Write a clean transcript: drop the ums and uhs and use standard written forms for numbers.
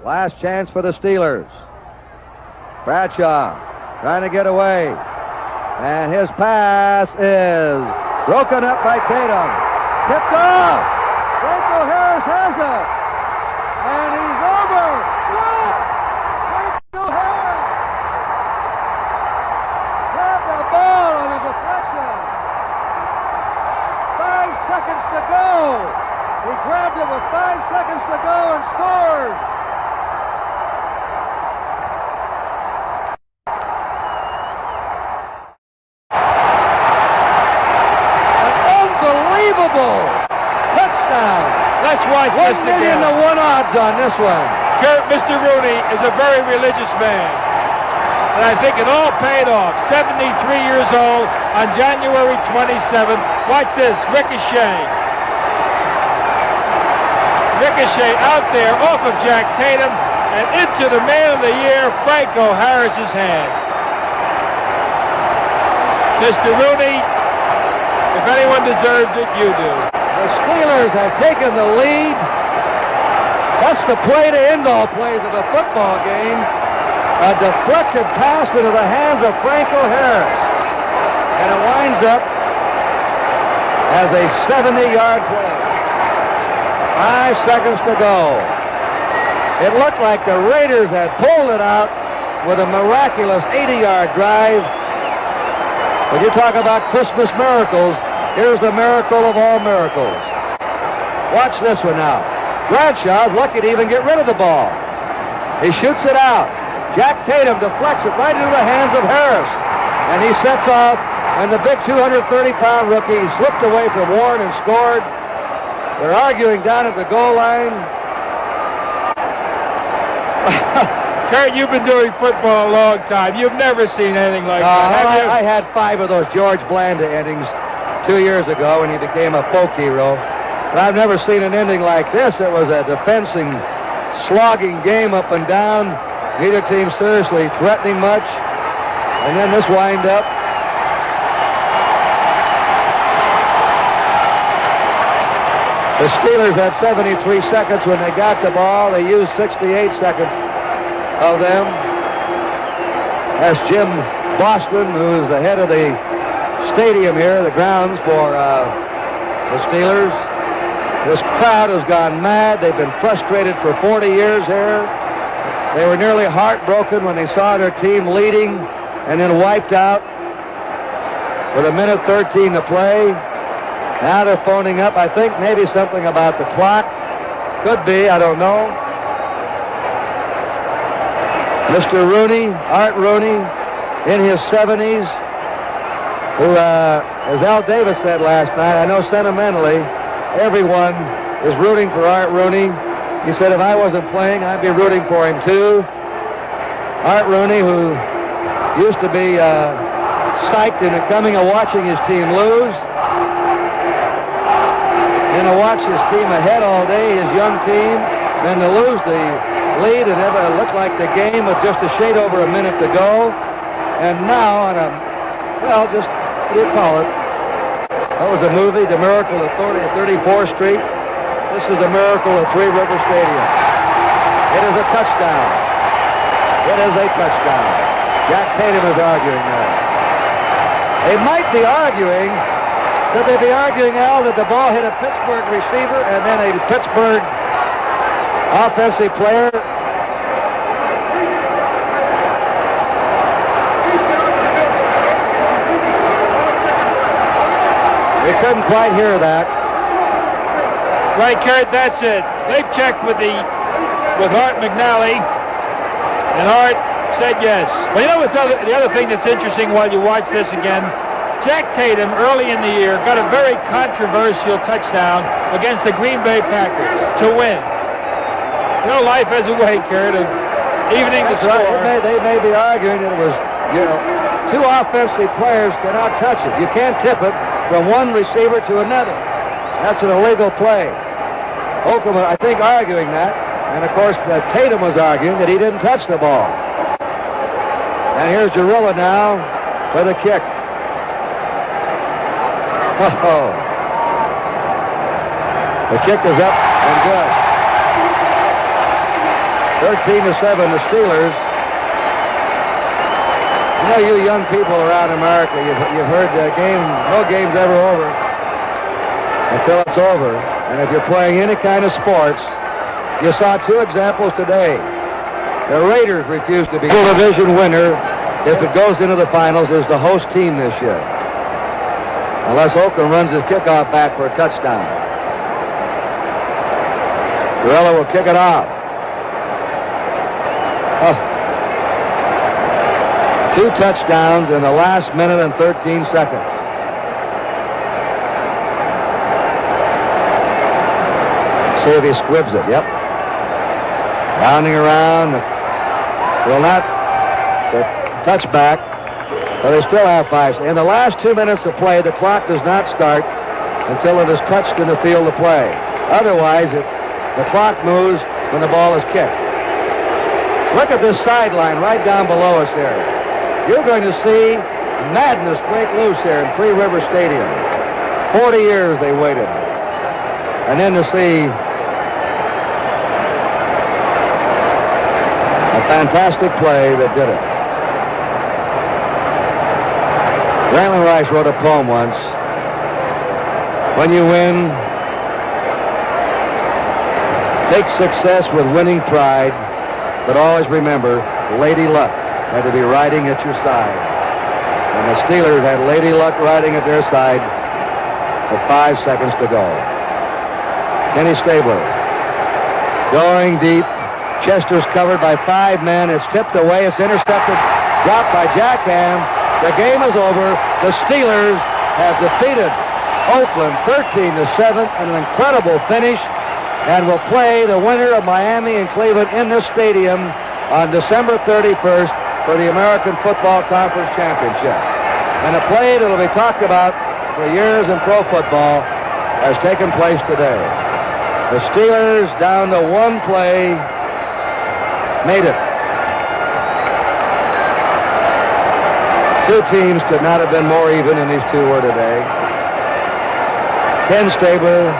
Last chance for the Steelers. Bradshaw trying to get away. And his pass is broken up by Tatum. Tipped off. Franco Harris has it. And he's over. What? Franco Harris grabbed the ball on a deflection. 5 seconds to go. He grabbed it with 5 seconds to go and scored. Touchdown. Let's watch this again. 1,000,000 to 1 odds on this one. Kurt, Mr. Rooney is a very religious man. And I think it all paid off. 73 years old on January 27th. Watch this. Ricochet. Ricochet out there off of Jack Tatum and into the Man of the Year, Franco Harris's hands. Mr. Rooney, if anyone deserves it, you do. The Steelers have taken the lead. That's the play to end all plays of a football game. A deflected pass into the hands of Franco Harris. And it winds up as a 70-yard play. 5 seconds to go. It looked like the Raiders had pulled it out with a miraculous 80-yard drive. When you talk about Christmas miracles, here's the miracle of all miracles. Watch this one now. Bradshaw's lucky to even get rid of the ball. He shoots it out. Jack Tatum deflects it right into the hands of Harris. And he sets off, and the big 230-pound rookie slipped away from Warren and scored. They're arguing down at the goal line. Kurt, you've been doing football a long time. You've never seen anything like that. I had 5 of those George Blanda innings 2 years ago when he became a folk hero. But I've never seen an ending like this. It was a defensing, slogging game up and down. Neither team seriously threatening much. And then this wind up. The Steelers had 73 seconds when they got the ball. They used 68 seconds of them. That's Jim Boston, who is the head of the stadium here, the grounds for the Steelers. This crowd has gone mad. They've been frustrated for 40 years here. They were nearly heartbroken when they saw their team leading and then wiped out with 1:13 to play. Now they're phoning up, I think maybe something about the clock. Could be, I don't know. Mr. Rooney, Art Rooney, in his 70s, who, as Al Davis said last night, I know sentimentally, everyone is rooting for Art Rooney. He said if I wasn't playing, I'd be rooting for him too. Art Rooney, who used to be psyched into coming and watching his team lose, and to watch his team ahead all day, his young team, then to lose the lead and it looked like the game with just a shade over a minute to go. And now on a, well, just, what do you call it? That was a movie, The Miracle of 34th Street. This is the miracle at Three River Stadium. It is a touchdown. It is a touchdown. Jack Tatum is arguing there. They might be arguing, could they be arguing, Al, that the ball hit a Pittsburgh receiver and then a Pittsburgh offensive player? We couldn't quite hear that. Right, Kurt, that's it. They've checked with Art McNally, and Art said yes. Well, you know what's the other thing that's interesting while you watch this again? Jack Tatum, early in the year, got a very controversial touchdown against the Green Bay Packers to win. You know, life has a way, Kurt, of evening the score. Right. They may be arguing that it was, you know, two offensive players cannot touch it. You can't tip it from one receiver to another. That's an illegal play. Holcomb, I think, arguing that. And, of course, Tatum was arguing that he didn't touch the ball. And here's Jarilla now for the kick. Oh. The kick is up and good. 13-7, the Steelers. You know, you young people around America, you've heard the game, no game's ever over until it's over. And if you're playing any kind of sports, you saw two examples today. The Raiders refuse to be the division winner if it goes into the finals as the host team this year, unless Oakland runs his kickoff back for a touchdown. Gorilla will kick it off. Two touchdowns in the last minute and 13 seconds. See if he squibs it. Yep. Rounding around. Will not. The touchback. But they still have 5. In the last 2 minutes of play, the clock does not start until it is touched in the field of play. Otherwise, the clock moves when the ball is kicked. Look at this sideline right down below us here. You're going to see madness break loose here in Three River Stadium. 40 years they waited. And then to see a fantastic play that did it. Grantland Rice wrote a poem once. When you win, take success with winning pride, but always remember, Lady Luck had to be riding at your side. And the Steelers had Lady Luck riding at their side with 5 seconds to go. Kenny Stabler going deep. Chester's covered by 5 men. It's tipped away. It's intercepted. Dropped by Jackham. The game is over. The Steelers have defeated Oakland 13-7. An incredible finish. And will play the winner of Miami and Cleveland in this stadium on December 31st for the American Football Conference Championship. And a play that will be talked about for years in pro football has taken place today. The Steelers, down to one play, made it. Two teams could not have been more even, and these two were today. Ken Stabler